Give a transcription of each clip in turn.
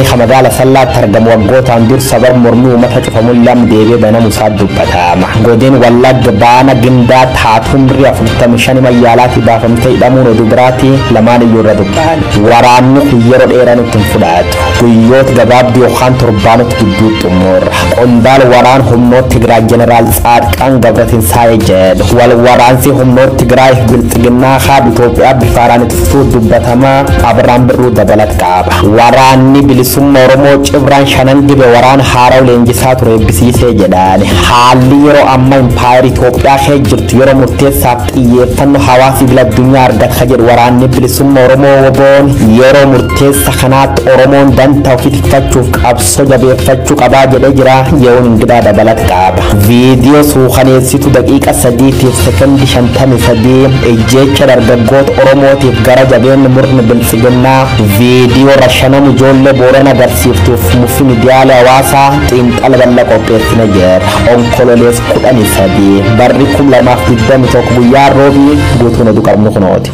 خمدال سلا ترجم وقوت عن دور سبب مرمي ومتى شوفهم اللام ديبي بنا مصاد دبتها محجودين ولا جبانا جندات حاتهم ريا فمتم شان ميالات بافم تيدمون ودبراتي لما نيور دبان وران خير الإيران تنفلات ويوت جباب ديو خان تربانو تجدود تمر قندال وران هم نوت تجرا جنرال سعد كان جبرتين سايجد والوران سي هم نوت تجرا بالتجنا خاب توبيا بفاران تفوت دبتها أبرام برو دبلت كعب وران نبي summa Oromoo Cibraan shanan dibe waraan haaraw leenjisaa ture eebbisiisee jedhaan haalli yeroo amma impaayeri Itoophiyaa kee jirtu yeroo murteessaaf xiyyeeffannoo hawaasi bila addunyaa argata jedhu waraanni bilisummaa Oromoo woboon yeroo murteessa kanaatti Oromoon dantaa ofii tikfachuuf qabsoo jabeeffachuu qabaa jedhee jira yeroon ingidaa dabalat qaba viidiyoo suukaneessitu daqiiqa 3 sekondi 53 ejjecha dargaggoota Oromootiif gara jabeen murni bilisiginnaa viidiyoo rashanamu ijoollee boorana agarsiiftuuf mufii miidiyaalee hawaasaa xiinxala bal'aa qopheessina jira onkololees 13 barri 2021 guyyaa roobii guutuun oduu qabnu kunooti.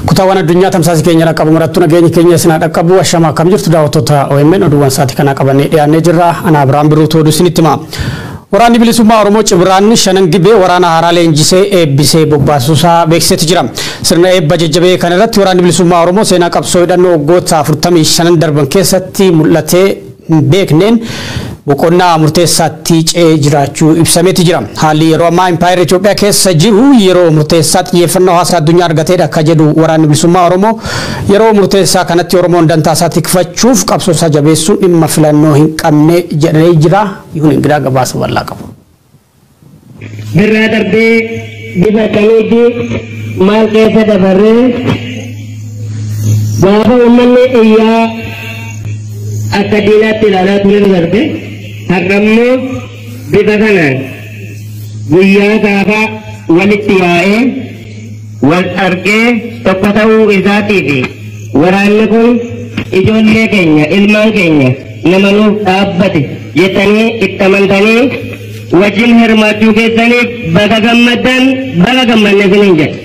Kutawan addunyaa tamsaasa keenya qabu marattu nageenya keenya sina dhaqqabu ashama kam jirtu daawwattoota OMN oduuwwan saati kana qabannee dhiyaannee jirra ana Abrahaam Biruutu oduu isinitti hima. Waraanni bilisummaa Oromoo Cibraan shanan gibee waraana haaraa leenjisee eebbisee bobbaasuusaa beeksiseeti jira. Sirna eebba jajjabee kana irratti waraanni bilisummaa Oromoo seenaa qabsoo hidhannoo waggoota 45 darban keessatti mul'atee beekneen boqonnaa murteessaatti cee jiraachuu ibsameeti jira. Haalli yeroo ammaa impaayera Itoophiyaa keessa jiru yeroo murteessaa xiyyeeffannoo hawaasaa addunyaa argateedha akka jedhu waraanni bilisummaa Oromoo yeroo murteessaa kanatti Oromoon dantaa isaa tikfachuuf qabsoo isaa jabeessuun dhimma filannoo hin qabne jedhee jira. Yuun ingidaa gabaasa bal'aa qabu. Birraa darbee bifa kamiitti maal keessa dabarree gaafa uummanni iyyaa akka diinaatti ilaalaa ture darbee har'ammoo bifa kanaan guyyaa gaafa walitti yaa'ee wal argee tokko ta'uu isaatii fi waraanni kun ijoollee keenya ilmaan keenya nama nuuf dhaabbate jettanii itti amantanii wajjin hirmaachuu keessaniif baga gammaddan baga gammanne isiniin jedha.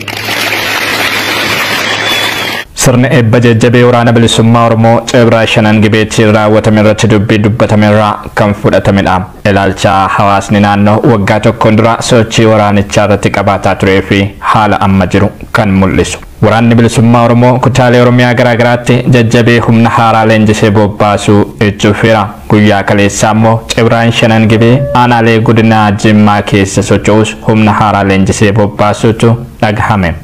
Sirna eebba jajjabee waraana bilisummaa Oromoo Cibraa shanan gibeetti raawwatame irratti dubbii dubbatamerraa kan fudhatamedha. Ilaalcha hawaasni naannoo waggaa tokkoon dura sochii waraanichaa irratti qabaataa turee fi haala amma jiru kan mul'isu. Waraanni bilisummaa Oromoo kutaalee Oromiyaa garaa garaatti jajjabee humna haaraa leenjisee bobbaasuu itti fufeera. Guyyaa kaleessaa immoo Cibraan shanan gibee aanaalee godina Jimmaa keessa socho'us humna haaraa leenjisee bobbaasuutu dhagahame.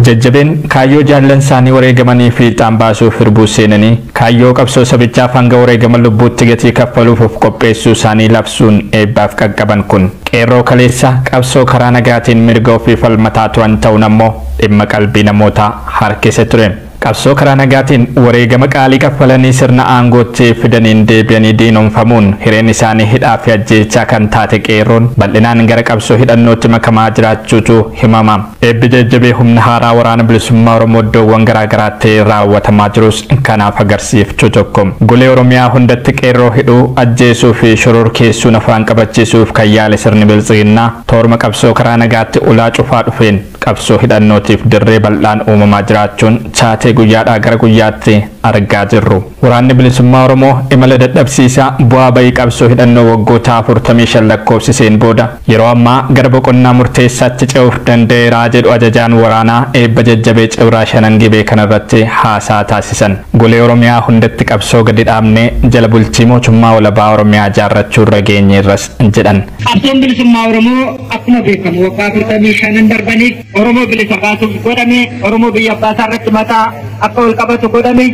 Jajjabeen kaayyoo jaallan isaanii wareegamanii fi xaambaasuuf hirbuu seenanii kaayyoo qabsoo sabichaaf hanga wareegama lubbuutti gatii kaffaluuf of qopheessuu isaanii labsuun eebbaaf qaqqaban kun qeerroo kaleessa qabsoo karaa nagaatiin mirga ofii falmataa turan ta'uun ammoo dhimma qalbii namootaa harkise ture. Qabsoo karaa nagaatiin wareegama qaalii kaffalanii sirna aangootti fidaniin deebi'anii diinoomfamuun hireen isaanii hidhaa fi ajjeechaa kan taate qeerroon bal'inaan gara qabsoo hidhannootti makamaa jiraachuutu himama. Eebbi jajjabee humna haaraa waraana bilisummaa Oromoo iddoowwan garaa garaatti raawwatamaa jirus kanaaf agarsiiftuu tokko. Golee Oromiyaa hundatti qeerroo hidhuu, ajjeesuu fi shororkeessuun afaan qabachiisuuf kan yaale sirni bilisiginnaa toorma qabsoo karaa nagaatti ulaa cufaa dhufeen qabsoo hidhannootiif dirree bal'aan uumamaa jiraachuun chaatee guyyaadhaa gara guyyaatti argaa jirru. Waraanni bilisummaa Oromoo imala dadhabsiisaa bu'aa bayii qabsoo hidhannoo waggoota 45 lakkoofsiseen booda yeroo ammaa gara boqonnaa murteessaatti ce'uuf danda'eeraa jedhu ajajaan waraanaa eebba jajjabee Cibraa shanan gibee kanarratti haasaa taasisan. Golee Oromiyaa hundatti qabsoo gadi dhaabnee jala bultii mootummaa walabaa Oromiyaa ijaarrachuu irra geenyeerras jedhan. Qabsoon bilisummaa Oromoo akkuma beekamu waggaa 45 darbaniif Oromoo bilisa baasuuf godhame Oromoo biyya abbaa irratti mataa akka ol qabatu godhame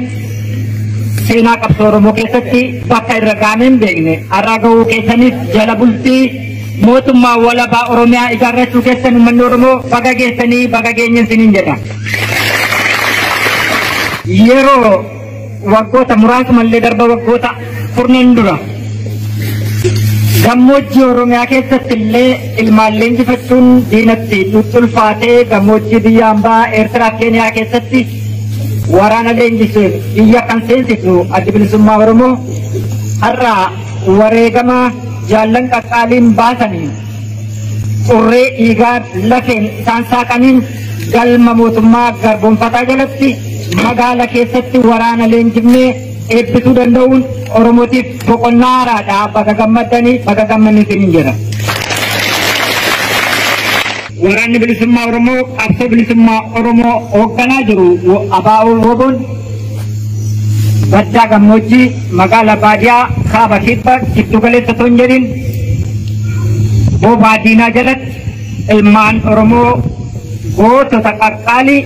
seenaa qabsoo Oromoo keessatti bakka irra gaameen beekne har'a gahuu keessaniif jala bultii mootummaa walabaa Oromiyaa ijaarrachuu keessan uummanni Oromoo baga geessanii baga geenyen siniin jedha. yeroo waggoota muraasumallee darba waggoota kurnan dura gammoojjii Oromiyaa keessatti illee ilmaan leenjifachuun diinatti ulfaatee gammoojjii biyya hambaa Eertiraa Keeniyaa keessatti waraana leenjisee biyya kan seensisu adda bilisummaa Oromoo har'a wareegama jaallan qaqqaaliin baasanii xurree dhiigaa lafeen isaan saaqaniin galma mootummaa garboonfataa jalatti magaala keessatti waraana leenjifnee eebbisuu danda'uun Oromootiif boqonnaa haaraadha. Baga gammadanii baga gammannisiin jira. Waraanni bilisummaa Oromoo qabsoo bilisummaa Oromoo hoogganaa jiru abaa'oo woboon baddaa gammoojjii magaala baadiyaa kaaba kibba giddu galeessa osoo hin jedhin boobaa diinaa jalatti ilmaan Oromoo gootota qaqqaalii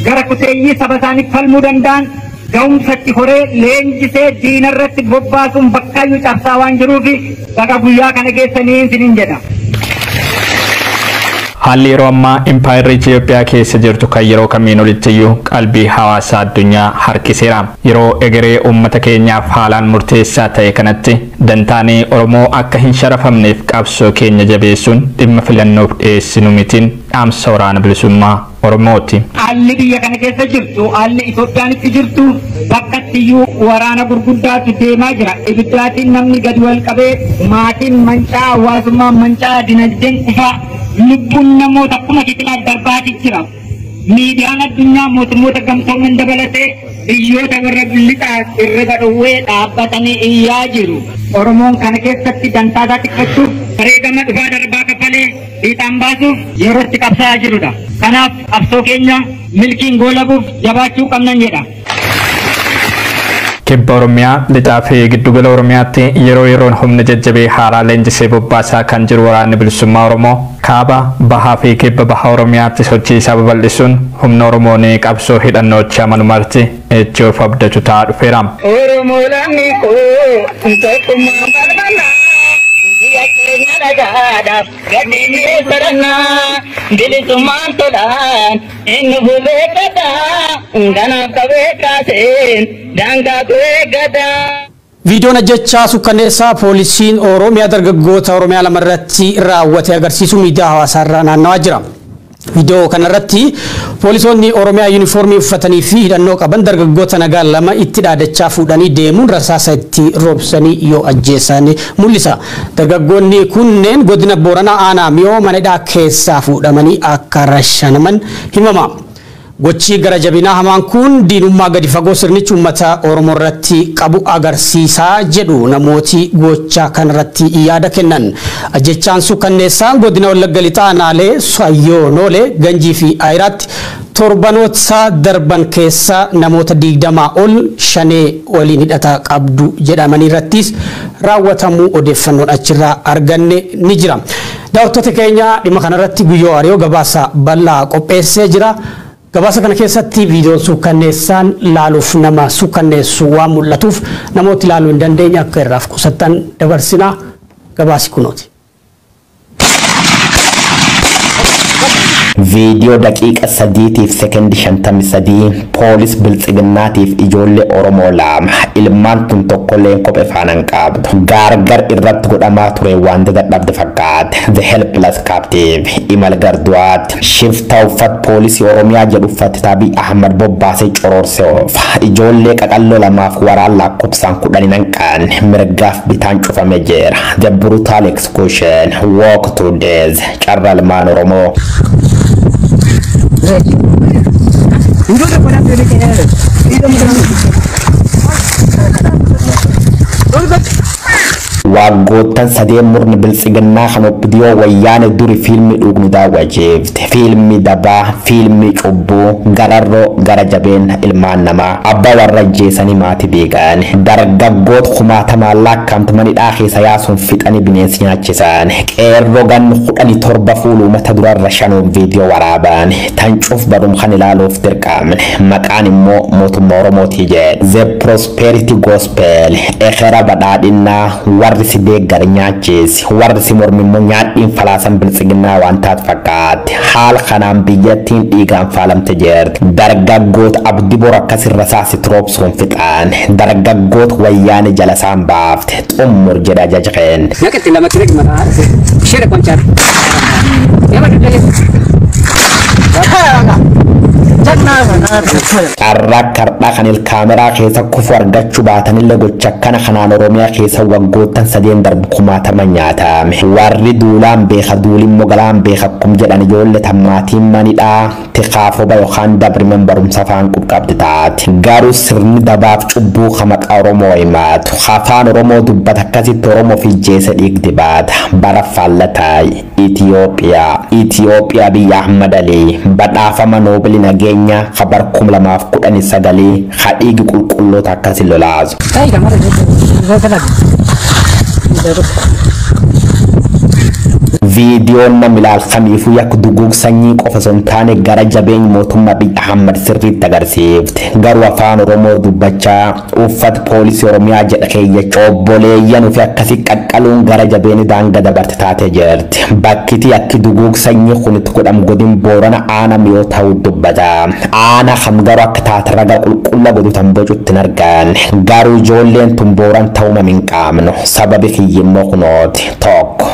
gara kuteeyyii saba isaanii falmuu danda'an ga'umsatti horee leenjisee diina irratti bobbaasuun bakkaayyuu cabsaa waan jiruufi baga guyyaa kana geessanii isiniin jedha. Haalli yeroo ammaa impaayirri Itoophiyaa keessa jirtu kan yeroo kamiin olittiyyu qalbii hawaasaa addunyaa harkiseera. Yeroo egeree uummata keenyaaf haalaan murteessaa ta'e kanatti dantaanii Oromoo akka hin sharafamneef qabsoo keenya jabeessuun dhimma filannoof dhiyeessinu mitiin dhaamsa waraana bilisummaa Oromooti. Haalli biyya kana keessa jirtu, haalli Itoophiyaan itti jirtu bakkattiyyuu waraana gurguddaatu deemaa jira. Ibiddaatiin namni gadi wal qabee maatiin mancaa, hawaasummaan mancaa, dinagdeen kufaa lubbuun namoota akkuma kitilaa darbaatii jira. Miidiyaan addunyaa mootummoota gamtooman dabalatee biyyoota warra lixaa irra gadhowwee dhaabbatanii iyyaa jiru. Oromoon kana keessatti dantaasaa xiqqachuuf wareegama dhufaa darbaa kafalee fiixaan baasuuf yeroo itti qabsaa'aa jirudha. Kanaaf qabsoo keenya milkiin goolabuuf jabaachuu qabnan jedha. Kibba Oromiyaa lixaa fi giddugala Oromiyaatti yeroo yeroon humna jajjabee haaraa leenjisee bobbaasaa kan jiru waraanni bilisummaa Oromoo kaaba bahaa fi kibba bahaa Oromiyaatti sochii isaa babal'isuun humna Oromoon qabsoo hidhannoochi amanumarti ejjoof abdatu ta'aa dhufeera. Oromoo lammii koo tokkummaa balbalaa biyya keenya nagaadhaaf gadhiisee sarannaa bilisummaan tolaan inni bulee gadaa ganaaf qabee kaaseen daangaa turee gadaa. Viidiyoon ajjechaa sukkanneessaa poolisiin Oromiyaa dargaggoota Oromiyaa lamarratti raawwate agarsiisu miidiyaa hawaasaa irra naanna'aa jira. Viidiyoo kanarratti poolisoonni Oromiyaa yuunifoormii uffatanii fi hidhannoo qaban dargaggoota nagaa lama itti dhaadachaa fuudhanii deemuun rasaasa itti roobsanii yoo ajjeesan mul'isa. Dargaggoonni kunneen godina Booranaa aanaa Miyoo manadhaa keessaa fuudhamanii akka rashanaman himama. Gochi gara jabinaa hamaan kun diinummaa gadi fagoo sirnichi uummata Oromoo irratti qabu agarsiisaa jedhu namooti gocha kanarratti yaada kennan. Ajjechaan sukkanneessaa godina Wallagga Lixaa aanaalee Sayyoo Noolee Ganjii fi Ayiraatti torbanoota darban keessa namoota 20 ol shanee waliin hidhata qabdu jedhamanii irrattis raawwatamuu odeeffannoon achirraa arganne ni jira. Daawwattoota keenya dhimma kanarratti guyyoo Ariyoo gabaasa bal'aa qopheessee jira. Gabaasa kana keessatti viidiyoon sukkanneessaan laaluuf nama sukkanneessu waan mul'atuuf namooti laaluu hin dandeenye akka irraaf qusattan dabarsina. Gabaasi kunooti. Viidiyoo daqiiqa 3 sekondi 53 poolis biltsiginnaatiif ijoollee Oromoo lama ilmaan tun tokkolleen kophee faanaan qabdu gargar irratti godhamaa ture waan dadhabde fakkaate the helpless captive imal garduwaat shiftaa uffat poolisii Oromiyaa jedhu uffate Abiy Ahmad bobbaasee coroorse of ijoollee qaqalloo lamaaf waraan lakkoofsaan 10 kan mirgaaf bitaan cufame jira the brutal execution walk to death carra ilmaan Oromoo. Waggoottan sadeen murni biltsiginnaa kan obbidiyoo wayyaane duri fiilmii dhugnu daawwajeefte fiilmii dabaa fiilmii cubbuu gararroo gara jabeenya ilmaan namaa abbaa warra ajjeesanii maatii beekan dargaggoota kumaatamaan lakkaa'amanii keessa yaasuun fixanii bineensi nyaachisan qeerroo gannu 17 fuula uummata durarra shanuun viidiyoo waraaban tan cuuf badum kan ilaaluuf dirqamne maqaan immoo mootummaa Oromootii jedhe The Prosperity Gospel ekera badhaadhinnaa warri si deeggar nyaachis warri si mormimmoo nyaadhiin falaasan biltsiginnaa waan taat fakkaatti haal kanaan biyyattiin dhiigaan faalamte jirti dargaggoota abdii bor akkasirra saasi roobsuun fixaan dargaggoota wayyaane jala isaan baafte xummur jedha ajajqeen Nakati lama kirig mara shire konchar. Ema dudale. Carraa kardhaa kan kaameraa keessa kufu argachuu baatanillee gocha akkana kanaan Oromiyaa keessa waggoottan sadeen darbu kumaataman nyaatame warri duulaan beeka duulimmoo galaan beeka akkum jedhan ijoollee tammaatiin manidhaa tiqaafoba yookaan dabrimen barumsa afaan qubqabdi taati garuu sirni dabaaf cubbuu maqaa Oromoo himaatu afaan Oromoo dubbata akkasitti Oromoo fi jeesa dhiigdi baata bara faallataa Itoophiyaa biyya Ahmad Ali badhaafama noobili nageenya khabar kum lamaaf 19 hadhiigi qulqulloota akkasi lolaasu Kai kamar zaka Videoon namni ilaalchamiifu yakka duguug sanyii qofa osoo hin taane gara jabeenya mootummaa biyya Ahmad sirriitti agarsiifte garuu afaan Oromoo dubbachaa uffata poolisii Oromiyaa jedha keeyyachaa obboleeyyan ufi akkasii qaqqaluun gara jabeeni daanga dabarte taatee jirti bakkiti yakki duguug sanyii kunitti godham godin Boorana aana miyoo ta'uu dubbata aana kam garuu akka taate raga qulqulla godhutan bocutti hin argan garuu ijoolleen tun Booran ta'uu nam hin qaamnu sababi kiyyimmoo kunooti tokko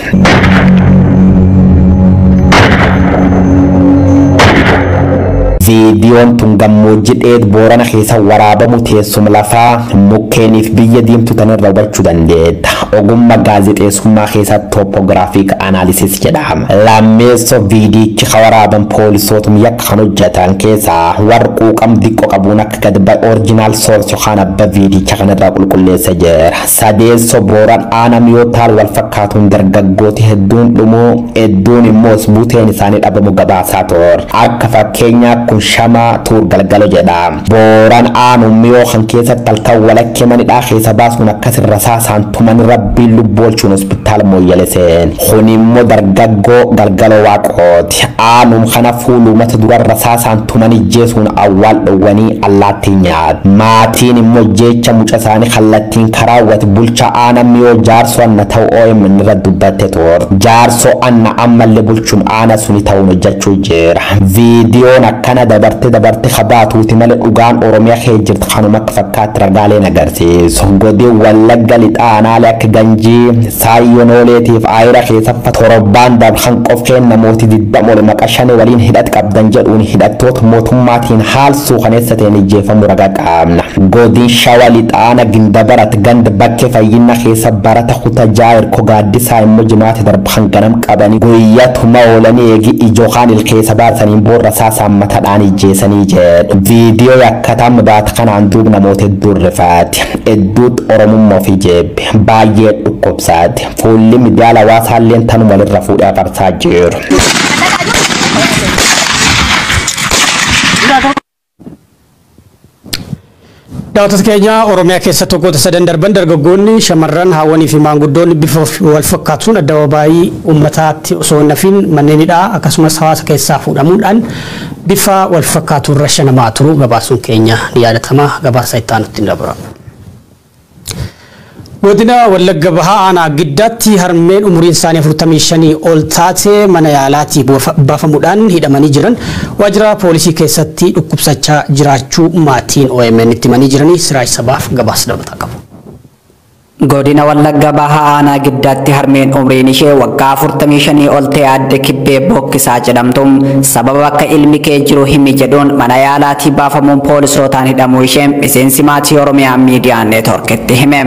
Videoon tun gammoojji dheed Boorana keessa waraabamu teessuma lafaa mukkeeniif biyya diimtuu tanirra hubachuu dandeetta. Ogummaa gaazexeessummaa keessatti tooppoogiraafiik anaalisis jedhama. Lammeessoo viidiyichi ka waraaban poolisootum yakka kan hojjetan keessaa warquu qam diqqoo qabuun akka gad ba'e orijinaal soors yookaan abba viidiyicha kanarraa qulqulleessa jira. Sadeessoo Booran aana miyoo taal wal fakkaatuun dargaggooti hedduun dhumuu hedduun immoo buuteen isaanii dhabamu gabaasaa ture. Akka fakkeenyaa kun shama tuur galgalo jedha Booran aanu miyoo kan keessatti halkan walakkee manidhaa keessa baasuun akkasirra saasaan tuman rabbiin lubboolchuun hospitaala Mooyyale seen kun immoo dargaggoo galgalo waaqooti aanum kana fuulumata durarra saasaan tuman ijjeesuun awwaal dhowwanii allaattii nyaat maatiin immoo jecha muca isaanii kallattiin karaawwati bulcha aana miyoo jaarsoo anna ta'u OMN irra dubbatte ture jaarsoo anna ammallee bulchuun aana suni ta'uun hojjechuu jira viidiyoon akkana dabarte khabaatuuti malee dhugaan Oromiyaa kee jirtu kanuma akka fakkaatti ragaaleen agarsiisu godii Wallagga lixaanaalee akka Ganjii Saayonooleetiif Aayira keessa torobbaan dabxan qofkeen namooti 20 maqaa shanii waliin hidhat qabdan jedhuun hidhattoota mootummaatiin haal suukaneessateen ijjeefamu ragaa qaamna godii Shawaa lixaana Gindabarat ganda bakkee fayyina keessa barata kuta jaayir ko gaaddisaa immoo jimaati darban ganam qabanii guyyatuma oolanii eegi ijookaan ilkeessa baasaniin boorra saasaan mataadhaan ijjeesanii jedhu viidiyoo yakkataan baata kanaan duub namoota hedduu rifaati hedduutti Oromummaa ofii jeebbe baay'ee dhukkubsaati fuulli miidiyaa hawaasaalleen tanuma walirra fuudhee afarsaa jiru. Daawwattoota keenya Oromiyaa keessa tokkoota sadan darban dargaggoonni shamarran hawwanii fi maanguddoonni bifa wal fakkaatuun addabaabaayii uummataatti osoo hin nafiin manneenidhaa akkasumas hawaasa keessaa fuudhamuudhaan bifa wal fakkaatuun rasha namaa turu gabaasuun keenya ni yaadatama gabaasa itti aanutti hin dabra. Godina Wallagga Bahaa aanaa giddaatti harmeen umuriin isaanii 45 ol taate mana yaalaatti baafamuudhaan hidhamanii jiran waajjira poolisii keessatti dhukkubsachaa jiraachuu maatiin OMN itti himanii jiranii Siraaj Sabaaf gabaasa dabalataa qabu. Godina Wallagga Bahaa aanaa giddaatti harmeen umriin ishee waggaa 45 ol ta'e adde kibbee bokkisaa jedhamtu sababa akka ilmi kee jiru himi jedhuun mana yaalaatti baafamuun poolisootaan hidhamuu ishee miseensi maatii Oromiyaa miidiyaa neetworkitti hime.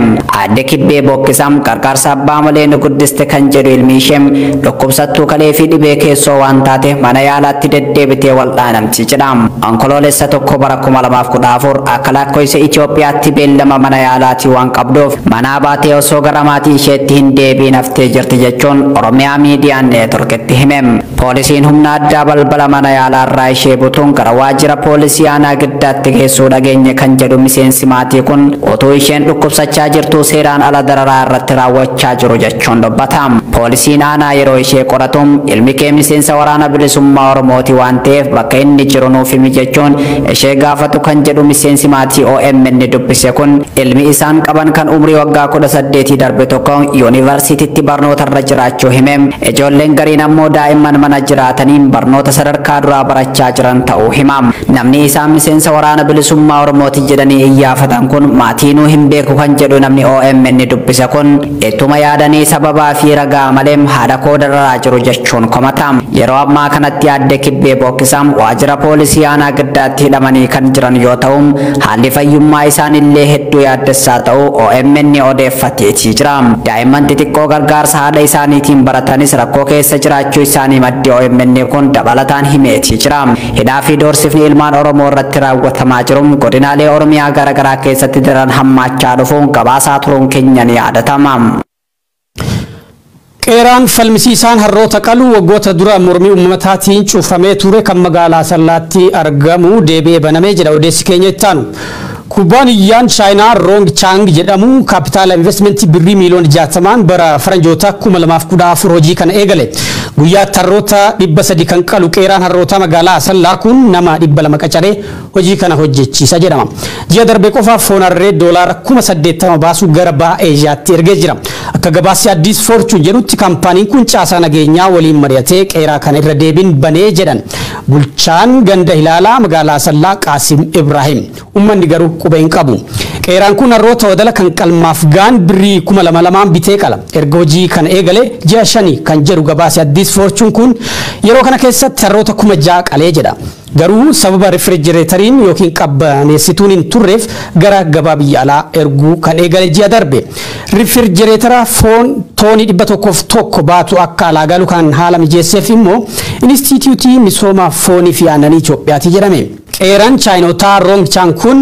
Adde kibbee bokkisaa qarqaarsa abbaa malee nu guddiste kan jedhu ilmi ishee dhukkubsattuu kalee fi dhibee keessoo waan taate mana yaalaatti deddeebitee wal'aanamti jedha. Onkoloolessa tokko bara 2014 akka lakkoofsa Itoophiyaatti beellama mana yaalaatti waan qabduuf mana baatee osoo gara maatii isheetti hin deebiin haftee jirti jechuun Oromiyaa miidiyaa neetworkitti hime. Poolisiin humna addaa balbala mana yaalaarraa ishee butuun gara waajjira poolisii aanaa giddaatti geessuu dhageenye kan jedhu miseensi maatii kun utuu isheen dhukkubsachaa jirtu seeraan ala dararaa irratti raawwachaa jiru jechuun dubbata. Poolisiin aanaa yeroo ishee qoratu ilmi kee miseensa waraana bilisummaa Oromooti waan ta'eef bakka inni jiru nuuf himi jechuun ishee gaafatu kan jedhu miseensi maatii OMN dubbise kun ilmi isaan qaban kan umrii waggaa 2018 darbe tokko yuunivarsiitiitti barnootarra jiraachuu hime. Ijoolleen gariin ammoo daa'imman mana jiraataniin barnoota sadarkaa duraa barachaa jiran ta'uu hima. Namni isaan miseensa waraana bilisummaa Oromooti jedhanii iyyaafatan kun maatiinuu hin beeku kan jedhu namni OMN dubbise kun ittuma yaadanii sababaa fi ragaa malee haadha koo dararaa jiru jechuun komata. Yeroo ammaa kanatti aadde Kibbee Bookkisaa waajjira poolisii aanaa giddaatti hidhamanii kan jiran yoo ta'u haalli fayyummaa isaanillee hedduu yaaddessaa ta'uu OMN odeeffateetii jira. Daa'imman xixiqqoo gargaarsa haadha isaaniitiin baratanis rakkoo keessa jiraachuu isaanii maddi OMN kun dabalataan himeetii jira. Hidhaa fi doorsifni ilmaan Oromoo irratti raawwatamaa jiru godinaalee Oromiyaa garaagaraa keessatti daran hammaachaa dhufuun gabaasaa turuun keenya ni yaadatama. Qeeraan falmisiisaan harroota qalu waggoota dura mormii uummataatiin cufamee ture kan magaalaa Sallaatti argamu deebi'ee banamee jedha odeessi keenya itti aanu. Kubbaaniyyaan Chaayinaa Rong Chang jedhamu kaapitaala investimentii birrii miiliyoona 60 bara faranjoota 2014 hojii kana eegale. Guyyaa harroota 300 kan qalu qeeraan harroota magaalaa Sallaa kun nama 200 qacaree hojii kana hojjechiisa jedhama. Ji'a darbe qofaaf foon harree doolaara 80,000 baasuu gara baha Eeshiyaatti ergee jira. Akka gabaasni Addis Fortune jedhutti kaampaaniin kun caasaa nageenyaa waliin mari'atee qeeraa kana irra deebiin banee jedhan. Bulchaan ganda Hilaalaa magaalaa Sallaa Qaasim Ibrahim. Uummanni garuu quba hin qabu. Qeeraan kun harroota wadala kan qalmaaf gaan birrii 2,200 bitee qala. Erga hojii kana eegale ji'a 5 kan jedhu gabaasni Addis Fortune kun yeroo kana keessatti harroota 6,000 qalee jedha. Garuu sababa rifrijireetariin yookiin qabbaneessituun hin turreef gara gabaa biyya alaa erguu kan eegale ji'a darbe. Rifrijireetara foon toonii 101 baatu akka alaa galu kan haala mijeesseef immoo Inistituutii Misooma Foonii fi Aannanii Itoophiyaati jedhame. Qeeraan Chaayinotaa Rong Chang kun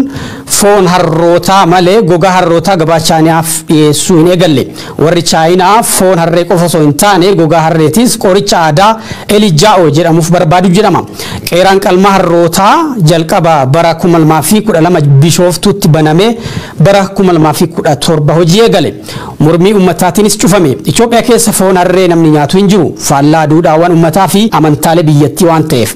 foon harrootaa malee gogaa harrootaa gabaa Chaayinaaf dhiyeessuu hin eegalle. Warri Chaayinaa foon harree qofa osoo hin taane gogaa harreetis qoricha aadaa Elija'oo jedhamuuf barbaadu jedhama. Qeeraan qalmaa harrootaa jalqaba bara 2012 Bishooftuutti banamee bara 2017 hojii eegale. Mormii uummataatiinis cufame. Itoophiyaa keessa foon harree namni nyaatu hin jiru. Faallaa duudhaawwan uummataa fi amantaalee biyyattii waan ta'eef.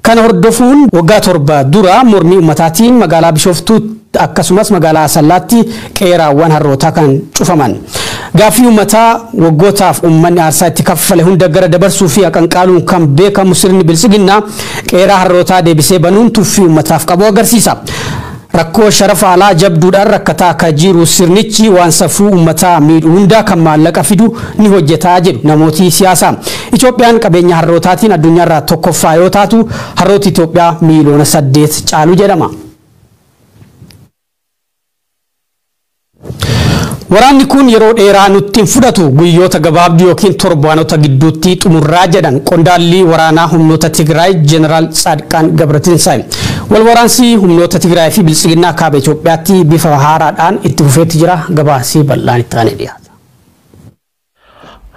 Kana hordofuun waggaa 7 dura mormii uummataatiin magaalaa Bishooftuutti akkasumas magaalaa Sallaatti qeeraawwan harrootaa kan cufaman. Gaaffii uummataa waggootaaf uummanni aarsaa itti kaffale hunda gara dabarsuu fi aqanqaaluun kan beekamu sirni bilisiginnaa qeeraa harrootaa deebisee banuun tuffii uummataaf qabu agarsiisa. Rakkoo sharafa alaa jabduudhaan rakkataa akka jiru sirnichi waan safuu uummataa miidhu hundaa kan maallaqa fidu ni hojjetaa jedhu namooti siyaasaa. Itoophiyaan qabeenya harrootaatiin addunyaarraa tokkoffaa yoo taatu harrooti Itoophiyaa miiliyoona 8 caalu jedhama. Waraanni kun yeroo dheeraa nutti hin fudhatu guyyoota gabaabduu yookiin torbaanota gidduutti xumurraa jedhan qondaalli waraanaa humnoota Tigraay Jeneraal Tsaadqaan Gabratinsaay. Wal waraansi humnoota Tigraay fi bilisiginnaa kaaba Itoophiyaatti bifa haaraadhaan itti fufeetti jira. Gabaasii bal'aan itti aanee dhiyaata.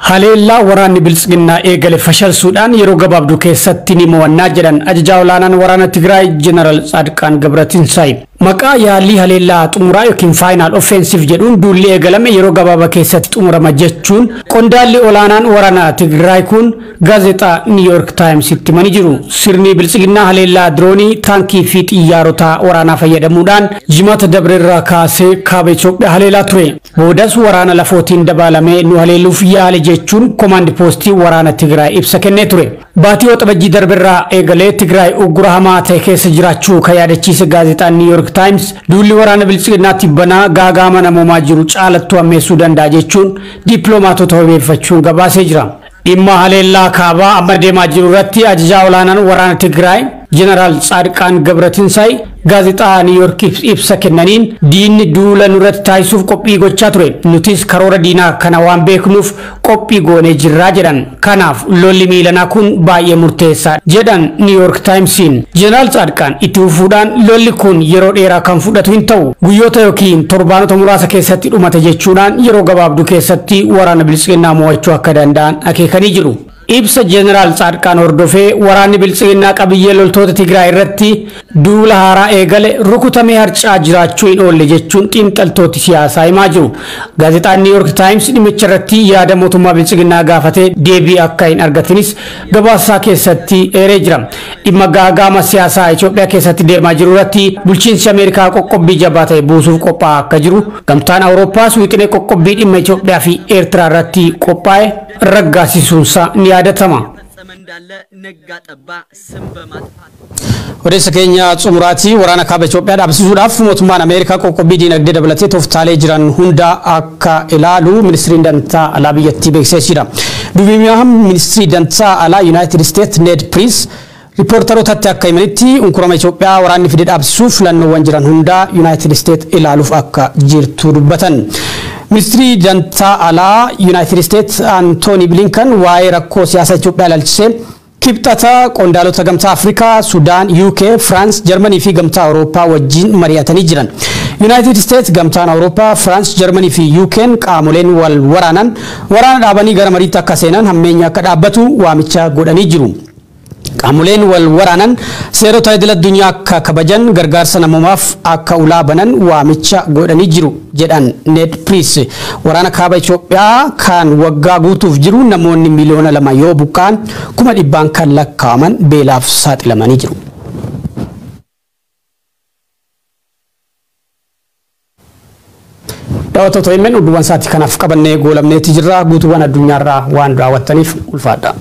Haleellaa waraanni bilisiginnaa eegale fashalsuudhaan yeroo gabaabduu keessatti ni mo'annaa jedhan ajajaa olaanaan waraana Tigraay Jeneraal Tsaadqaan Gabratinsaay. Maqaa yaalii haleellaa xumuraa yookiin faayinaal offensiif jedhuun duulli eegalame yeroo gabaabaa keessatti xumurama jechuun qondaalli olaanaan waraana Tigraay kun gaazexaa New York Times itti himanii jiru. Sirni bilisiginnaa haleellaa diroonii taankii fi xiyyaarota waraanaa fayyadamuudhaan jimaata dabreerraa kaasee kaaba Itoophiyaa haleelaa ture. Boodas waraana lafootiin dabalamee nu haleeluuf yaale jechuun komaandi poostii waraana Tigraay ibsa kennee ture. Baatii waxabajjii darbeerraa eegalee Tigraay uggura hamaa ta'e keessa jiraachuu kan yaadachiise gaazexaan New York Times duulli waraana bilisiginnaatti banaa gaagaama namoomaa jiru caalattuu ammeessuu danda'a jechuun dippiloomaatota wabeeffachuun gabaasee jira. Dhimma haleellaa kaabaa amma deemaa jiru irratti ajajaa olaanaan waraana Tigraay Jeneraal Tsaadqaan Gabratinsaay gaazexaa New York ibsa kennaniin diinni duula nurratti taasisuuf qophii gochaa ture. Nutis karoora diinaa kana waan beeknuuf qophii goonee jirraa jedhan. Kanaaf lolli miilanaa kun baay'ee murteessaa jedhan New York Timesiin. Jeneraal Tsaadqaan itti fufuudhaan lolli kun yeroo dheeraa kan fudhatu hin ta'u. Guyyoota yookiin torbaanota muraasa keessatti dhumata jechuudhaan yeroo gabaabduu keessatti waraana bilisiginnaa mo'achuu akka danda'an akeekanii jiru. ibsa jeneraal Saadqaan hordofee waraanni biltsiginnaa qabiyyee loltoota Tigraay irratti duula haaraa eegale rukutamee harcaa jiraachuu hin oolle jechuun xiinxaltooti siyaasaa himaa jiru. Gaazexaan New York Times dhimmicha irratti yaada mootummaa biltsiginnaa gaafatee deebii akka hin argatinis gabaasaa keessatti eeree jira. Dhimma gaagama siyaasaa Itoophiyaa keessatti deemaa jiru irratti bulchiinsi Ameerikaa qoqqobbii jabaa ta'e buusuuf qophaa'aa akka jiru, gamtaan Awurooppaa wixinee qoqqobbii dhimma Itoophiyaa fi Eertiraa irratti qophaa'e raggaasisuunsaa ni yaadatama. Odeessa keenya xumuraatii waraana kaaba Itoophiyaa dhaabsisuudhaaf mootummaan Ameerikaa qoqqobbii diinagdee dabalatee tooftaalee jiran hunda akka ilaalu ministiriin dantaa alaa biyyattii beeksisee jira. Dubbii ministirii dantaa alaa United States Ned Price riiportarootatti akka himanitti unkurama Itoophiyaa waraanni fide dhaabsisuuf filannoowwan jiran hunda United States ilaaluuf akka jirtu dubbatan. Ministirii dantaa alaa United States Anthony Blinken waa'ee rakkoo siyaasa Itoophiyaa ilaalchisee kibxata qondaalota gamtaa Afrikaa, Sudaan, UK, France, Germany fi gamtaa Awurooppaa wajjin mari'atanii jiran. United States, gamtaan Awurooppaa, France, Germany fi UK qaamoleen wal waraanan waraana dhaabanii gara mariitti akka seenan hammeenya akka dhaabbatu waamicha godhanii jiru. Qaamoleen wal waraanan seerota idil addunyaa akka kabajan gargaarsa namoomaaf akka ulaa banan waamicha godhanii jiru jedhan Ned Price. Waraana kaaba Itoophiyaa kan waggaa guutuuf jiru namoonni miliyoona 2 yoo buqqaan 100,000 kan lakkaa'aman beelaaf saaxilamanii jiru. Daawwattoota himeen udduuwwan sa'aatii kanaaf qabannee goolamneetii jirra. Guutuuwwan addunyaarraa waan daawwattaniif ulfaadha.